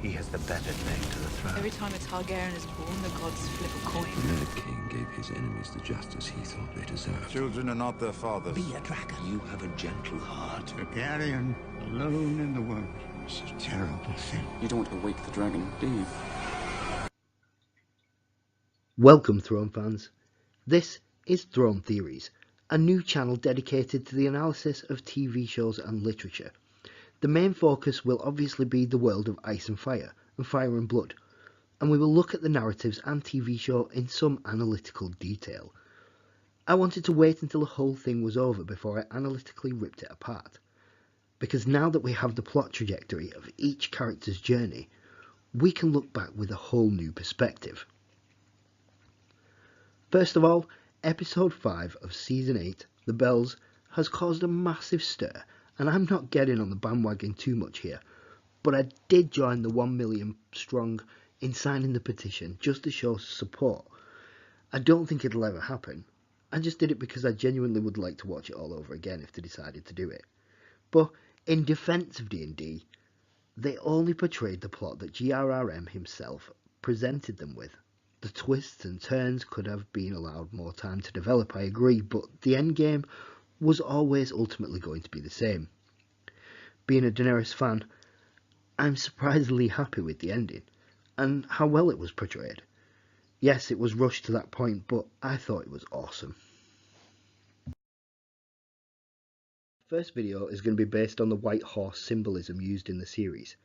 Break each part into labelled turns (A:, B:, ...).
A: He has the better claim to the throne.
B: Every time a Targaryen is born, the gods flip a coin.
C: The Mad King gave his enemies the justice he thought they deserved.
D: Children are not their fathers.
C: Be a dragon. You have a gentle heart.
E: Targaryen, alone in the world, is a terrible thing.
F: You don't want to wake the dragon, do you?
G: Welcome, Throne fans. This is Throne Theories, a new channel dedicated to the analysis of TV shows and literature. The main focus will obviously be the world of Ice and Fire and Blood, and we will look at the narratives and TV show in some analytical detail. I wanted to wait until the whole thing was over before I analytically ripped it apart, because now that we have the plot trajectory of each character's journey, we can look back with a whole new perspective. First of all, episode 5 of season 8, The Bells, has caused a massive stir, and I'm not getting on the bandwagon too much here, but I did join the 1 million strong in signing the petition just to show support. I don't think it'll ever happen. I just did it because I genuinely would like to watch it all over again if they decided to do it. But in defence of D&D, they only portrayed the plot that GRRM himself presented them with. The twists and turns could have been allowed more time to develop, I agree, but the endgame was always ultimately going to be the same. Being a Daenerys fan, I'm surprisingly happy with the ending, and how well it was portrayed. Yes, it was rushed to that point, but I thought it was awesome. The first video is going to be based on the white horse symbolism used in the series.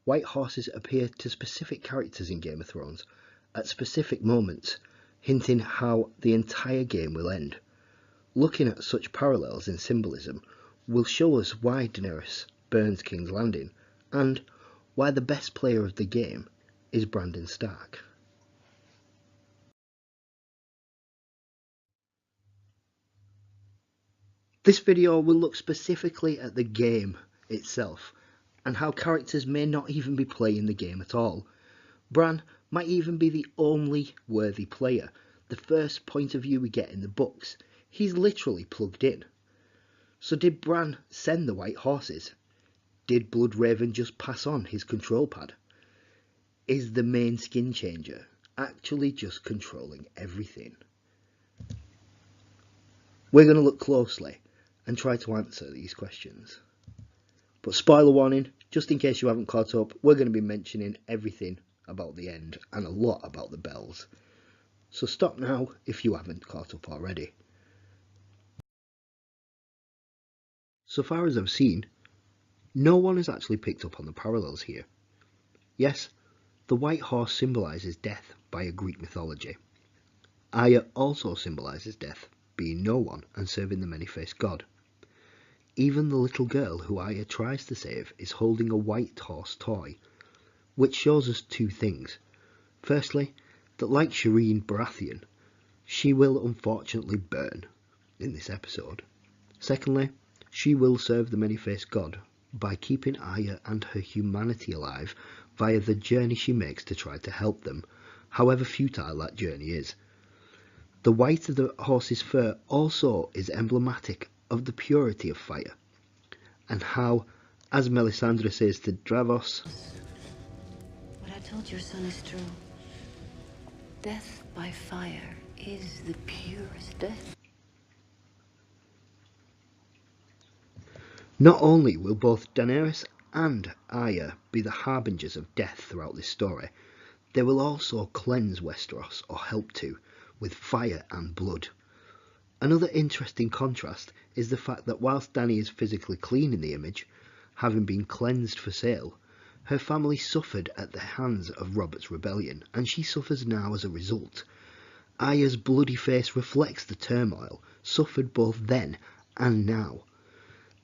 G: White horses appear to specific characters in Game of Thrones at specific moments, hinting how the entire game will end. Looking at such parallels in symbolism will show us why Daenerys burns King's Landing, and why the best player of the game is Brandon Stark. This video will look specifically at the game itself, and how characters may not even be playing the game at all. Bran might even be the only worthy player, the first point of view we get in the books. He's literally plugged in. So did Bran send the white horses? Did Bloodraven just pass on his control pad? Is the main skin changer actually just controlling everything? We're going to look closely and try to answer these questions. But spoiler warning, just in case you haven't caught up, we're going to be mentioning everything about the end and a lot about the Bells. So stop now if you haven't caught up already. So far as I've seen, no one has actually picked up on the parallels here. Yes, the white horse symbolises death by a Greek mythology. Arya also symbolises death, being no one and serving the many-faced god. Even the little girl who Arya tries to save is holding a white horse toy, which shows us two things. Firstly, that like Shireen Baratheon, she will unfortunately burn in this episode. Secondly, she will serve the many-faced god by keeping Arya and her humanity alive via the journey she makes to try to help them, however futile that journey is. The white of the horse's fur also is emblematic of the purity of fire, and how, as Melisandre says to Davos,
H: "What I told your son is true. Death by fire is the purest death."
G: Not only will both Daenerys and Arya be the harbingers of death throughout this story, they will also cleanse Westeros, or help to, with fire and blood. Another interesting contrast is the fact that whilst Dany is physically clean in the image, having been cleansed for sale, her family suffered at the hands of Robert's rebellion, and she suffers now as a result. Arya's bloody face reflects the turmoil suffered both then and now.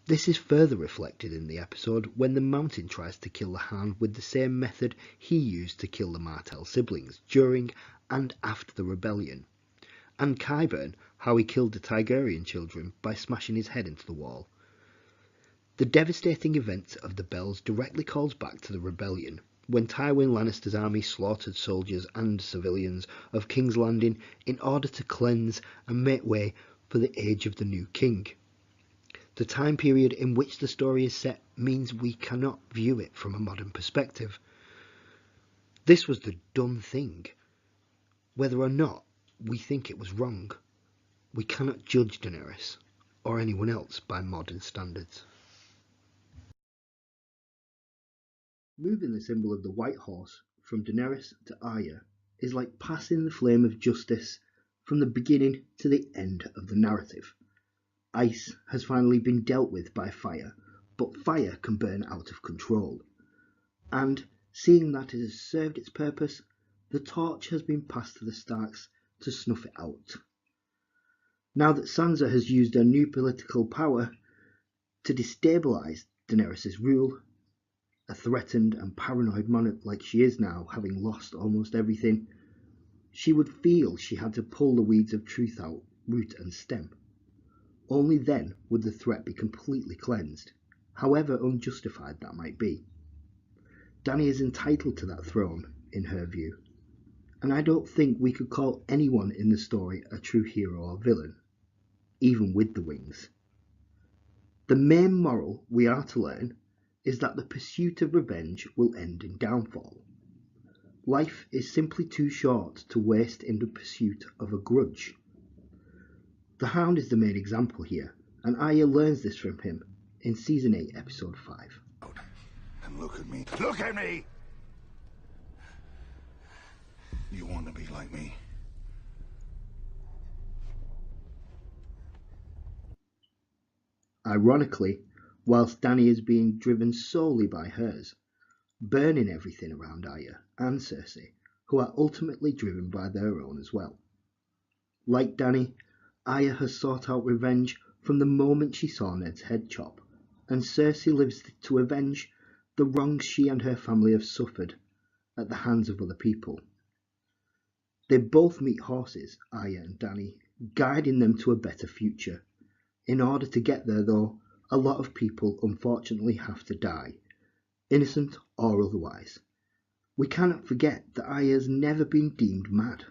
G: This is further reflected in the episode when the Mountain tries to kill the Hound with the same method he used to kill the Martell siblings during and after the rebellion, and Qyburn how he killed the Targaryen children by smashing his head into the wall. The devastating event of the Bells directly calls back to the rebellion, when Tywin Lannister's army slaughtered soldiers and civilians of King's Landing in order to cleanse and make way for the age of the new king. The time period in which the story is set means we cannot view it from a modern perspective. This was the done thing. Whether or not we think it was wrong, we cannot judge Daenerys or anyone else by modern standards. Moving the symbol of the White Horse from Daenerys to Arya is like passing the flame of justice from the beginning to the end of the narrative. Ice has finally been dealt with by fire, but fire can burn out of control. And, seeing that it has served its purpose, the torch has been passed to the Starks to snuff it out. Now that Sansa has used her new political power to destabilise Daenerys' rule, a threatened and paranoid monarch like she is now, having lost almost everything, she would feel she had to pull the weeds of truth out, root and stem. Only then would the threat be completely cleansed, however unjustified that might be. Dany is entitled to that throne, in her view, and I don't think we could call anyone in the story a true hero or villain, even with the wings. The main moral we are to learn is that the pursuit of revenge will end in downfall. Life is simply too short to waste in the pursuit of a grudge. The Hound is the main example here, and Arya learns this from him in Season 8, Episode 5.
E: And look at me. Look at me! You want to be like me?
G: Ironically, whilst Dany is being driven solely by hers, burning everything around Arya and Cersei, who are ultimately driven by their own as well. Like Dany, Arya has sought out revenge from the moment she saw Ned's head chop, and Cersei lives to avenge the wrongs she and her family have suffered at the hands of other people. They both meet horses, Arya and Dany, guiding them to a better future. In order to get there, though, a lot of people unfortunately have to die, innocent or otherwise. We cannot forget that Arya has never been deemed mad,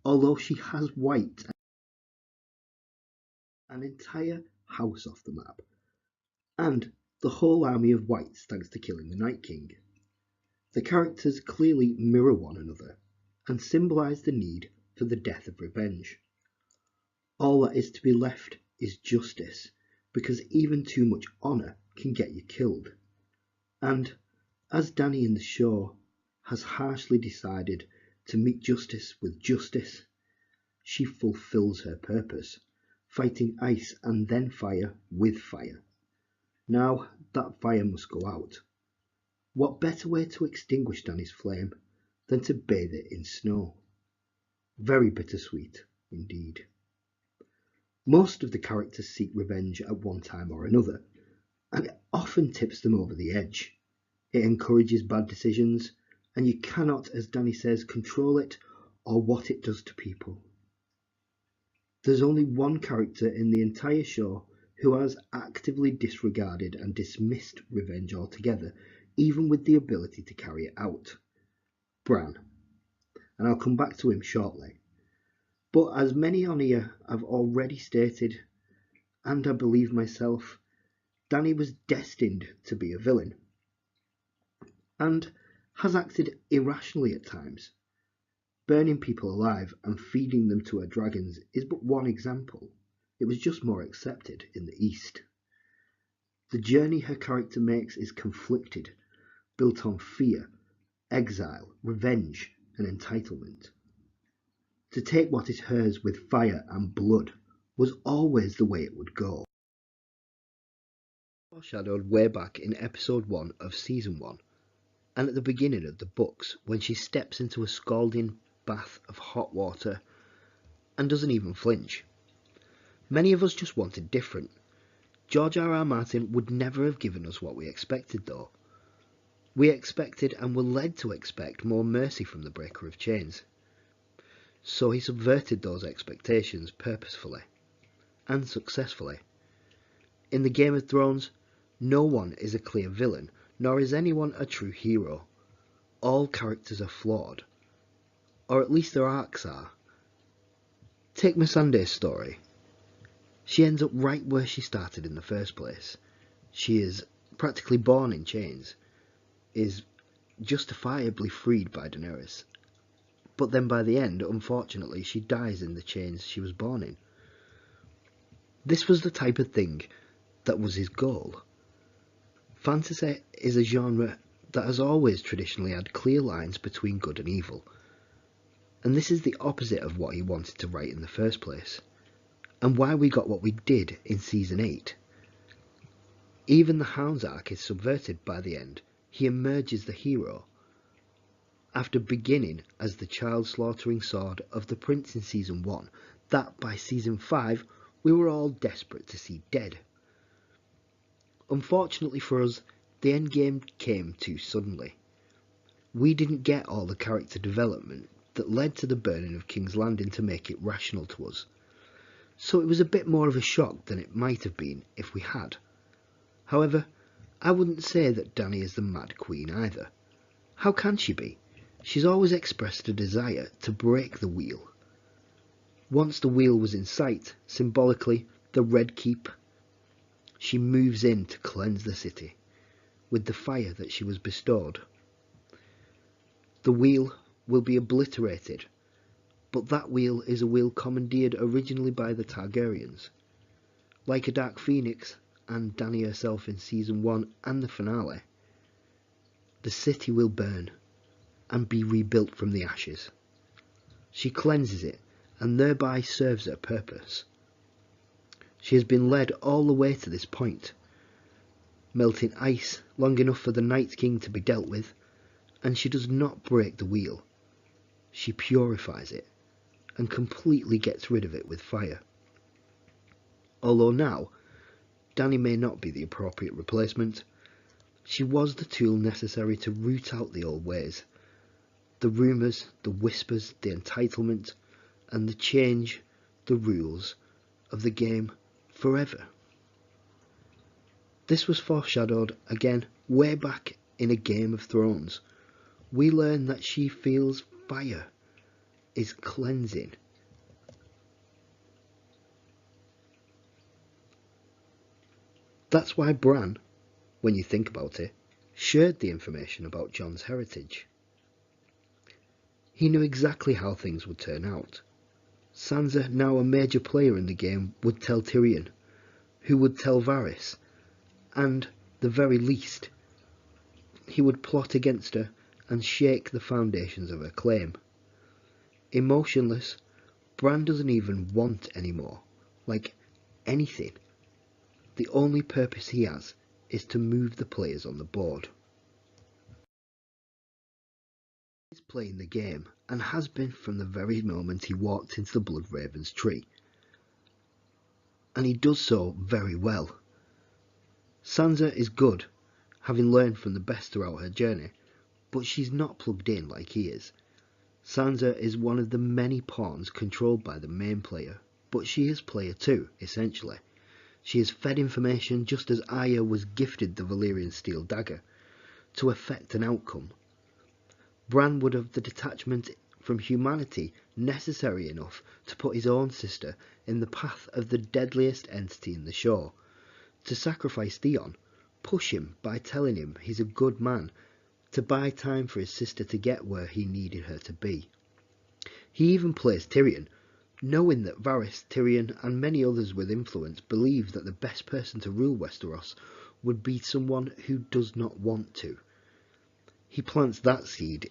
G: although she has wiped an entire house off the map, and the whole army of whites thanks to killing the Night King. The characters clearly mirror one another, and symbolise the need for the death of revenge. All that is to be left is justice, because even too much honour can get you killed. And, as Dany in the show has harshly decided to meet justice with justice, she fulfills her purpose, fighting ice and then fire with fire. Now that fire must go out. What better way to extinguish Dany's flame than to bathe it in snow? Very bittersweet indeed. Most of the characters seek revenge at one time or another, and it often tips them over the edge. It encourages bad decisions, and you cannot, as Dany says, control it or what it does to people. There's only one character in the entire show who has actively disregarded and dismissed revenge altogether, even with the ability to carry it out. Bran. And I'll come back to him shortly. But as many on here have already stated, and I believe myself, Dany was destined to be a villain, and has acted irrationally at times. Burning people alive and feeding them to her dragons is but one example. It was just more accepted in the East. The journey her character makes is conflicted, built on fear, exile, revenge, and entitlement. To take what is hers with fire and blood was always the way it would go. Foreshadowed way back in episode 1 of season 1, and at the beginning of the books when she steps into a scalding bath of hot water and doesn't even flinch. Many of us just wanted different. George R.R. Martin would never have given us what we expected though. We expected and were led to expect more mercy from the Breaker of Chains. So he subverted those expectations purposefully and successfully. In the Game of Thrones, no one is a clear villain, nor is anyone a true hero. All characters are flawed, or at least their arcs are. Take Missandei's story. She ends up right where she started in the first place. She is practically born in chains, is justifiably freed by Daenerys. But then by the end, unfortunately, she dies in the chains she was born in. This was the type of thing that was his goal. Fantasy is a genre that has always traditionally had clear lines between good and evil. And this is the opposite of what he wanted to write in the first place, and why we got what we did in Season 8. Even the Hound's arc is subverted by the end. He emerges the hero. After beginning as the child-slaughtering sword of the prince in Season 1, that by Season 5 we were all desperate to see dead. Unfortunately for us, the endgame came too suddenly. We didn't get all the character development that led to the burning of King's Landing to make it rational to us. So it was a bit more of a shock than it might have been if we had. However, I wouldn't say that Dany is the Mad Queen either. How can she be? She's always expressed a desire to break the wheel. Once the wheel was in sight, symbolically, the Red Keep, she moves in to cleanse the city with the fire that she was bestowed. The wheel will be obliterated, but that wheel is a wheel commandeered originally by the Targaryens. Like a Dark Phoenix, and Dany herself in Season 1 and the finale, the city will burn and be rebuilt from the ashes. She cleanses it and thereby serves her purpose. She has been led all the way to this point, melting ice long enough for the Night King to be dealt with, and she does not break the wheel. She purifies it and completely gets rid of it with fire. Although now, Dany may not be the appropriate replacement, she was the tool necessary to root out the old ways, the rumours, the whispers, the entitlement, and the change the rules of the game forever. This was foreshadowed again way back in A Game of Thrones. We learn that she feels fire is cleansing. That's why Bran, when you think about it, shared the information about Jon's heritage. He knew exactly how things would turn out. Sansa, now a major player in the game, would tell Tyrion, who would tell Varys, and, the very least, he would plot against her and shake the foundations of her claim. Emotionless, Bran doesn't even want anymore, like anything. The only purpose he has is to move the players on the board. He's playing the game, and has been from the very moment he walked into the Bloodraven's tree. And he does so very well. Sansa is good, having learned from the best throughout her journey, but she's not plugged in like he is. Sansa is one of the many pawns controlled by the main player, but she is player too, essentially. She is fed information just as Arya was gifted the Valyrian steel dagger, to effect an outcome. Bran would have the detachment from humanity necessary enough to put his own sister in the path of the deadliest entity in the show, to sacrifice Theon, push him by telling him he's a good man, to buy time for his sister to get where he needed her to be. He even plays Tyrion, knowing that Varys, Tyrion and many others with influence believe that the best person to rule Westeros would be someone who does not want to. He plants that seed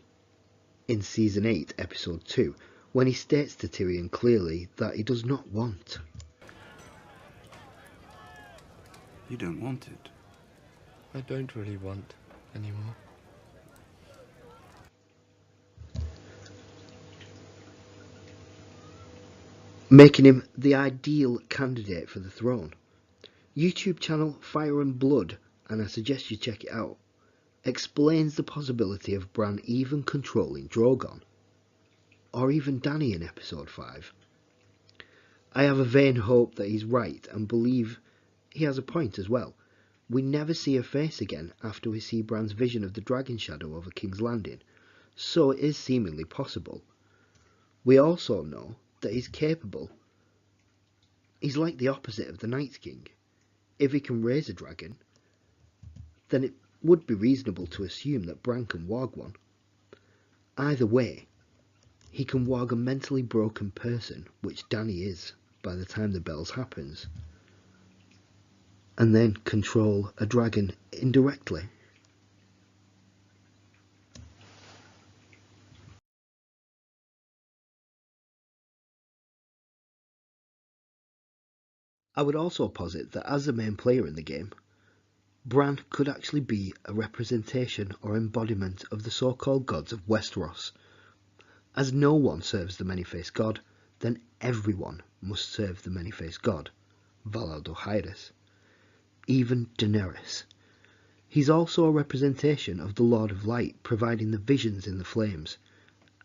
G: in Season 8, Episode 2, when he states to Tyrion clearly that he does not want.
E: You don't want it.
D: I don't really want anymore.
G: Making him the ideal candidate for the throne. YouTube channel Fire and Blood, and I suggest you check it out, explains the possibility of Bran even controlling Drogon, or even Dany in Episode 5. I have a vain hope that he's right and believe he has a point as well. We never see her face again after we see Bran's vision of the dragon shadow over King's Landing, so it is seemingly possible. We also know that he's capable. He's like the opposite of the Night King. If he can raise a dragon, then it would be reasonable to assume that Bran can warg one. Either way, he can warg a mentally broken person, which Dany is by the time the bells happens, and then control a dragon indirectly. I would also posit that as the main player in the game, Bran could actually be a representation or embodiment of the so-called gods of Westeros. As no one serves the many-faced god, then everyone must serve the many-faced god, Valar Dohaeris. Even Daenerys. He's also a representation of the Lord of Light, providing the visions in the flames,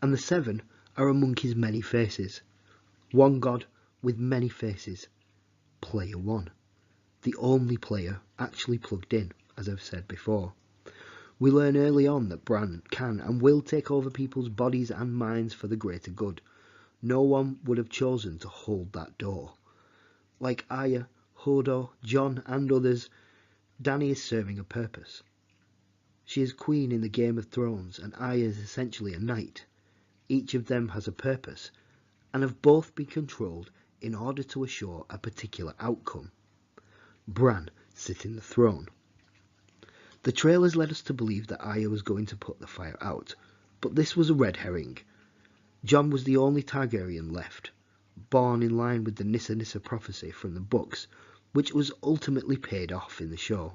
G: and the Seven are among his many faces. One god with many faces. Player 1. The only player actually plugged in, as I've said before. We learn early on that Bran can and will take over people's bodies and minds for the greater good. No one would have chosen to hold that door. Like Arya, Hodor, Jon and others, Dany is serving a purpose. She is queen in the Game of Thrones and Arya is essentially a knight. Each of them has a purpose and have both been controlled in order to assure a particular outcome. Bran sitting the throne. The trailers led us to believe that Arya was going to put the fire out, but this was a red herring. Jon was the only Targaryen left, born in line with the Nissa Nissa prophecy from the books, which was ultimately paid off in the show.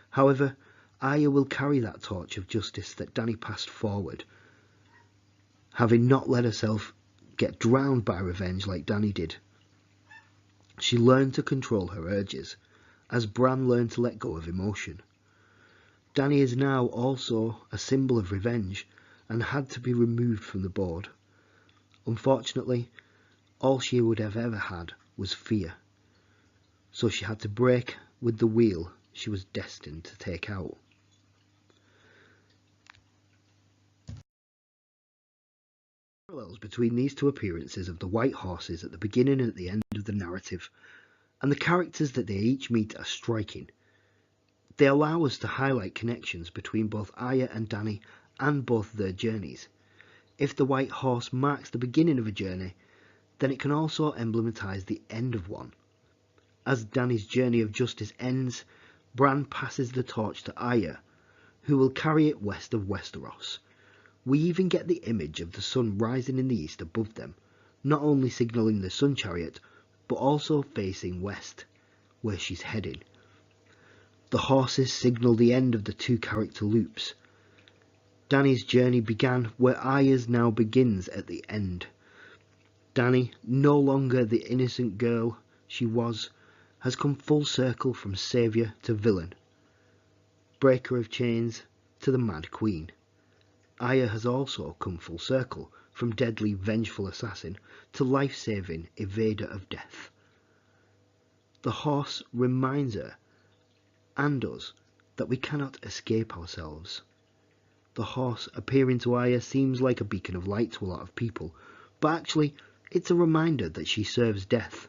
G: However, Arya will carry that torch of justice that Dany passed forward, having not let herself get drowned by revenge like Dany did. She learned to control her urges, as Bran learned to let go of emotion. Dany is now also a symbol of revenge and had to be removed from the board. Unfortunately, all she would have ever had was fear, so she had to break with the wheel she was destined to take out. Parallels between these two appearances of the White Horses at the beginning and at the end of the narrative, and the characters that they each meet are striking. They allow us to highlight connections between both Arya and Dany and both their journeys. If the White Horse marks the beginning of a journey, then it can also emblematise the end of one. As Dany's journey of justice ends, Bran passes the torch to Arya, who will carry it west of Westeros. We even get the image of the sun rising in the east above them, not only signalling the sun chariot, but also facing west, where she's heading. The horses signal the end of the two character loops. Dany's journey began where Arya's now begins at the end. Dany, no longer the innocent girl she was, has come full circle from saviour to villain, breaker of chains to the Mad Queen. Arya has also come full circle from deadly, vengeful assassin to life-saving evader of death. The horse reminds her and us that we cannot escape ourselves. The horse appearing to Arya seems like a beacon of light to a lot of people, but actually it's a reminder that she serves death,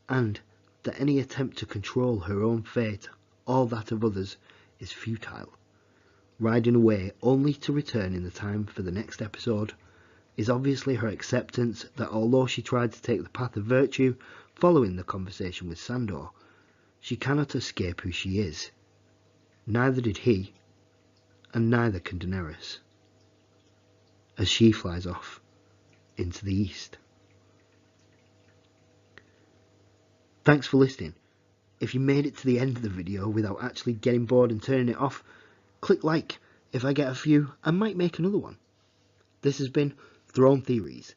G: and that any attempt to control her own fate or that of others is futile. Riding away only to return in the time for the next episode is obviously her acceptance that although she tried to take the path of virtue following the conversation with Sandor, she cannot escape who she is. Neither did he, and neither can Daenerys, as she flies off into the east. Thanks for listening. If you made it to the end of the video without actually getting bored and turning it off, click like. If I get a few, I might make another one. This has been Throne Theories.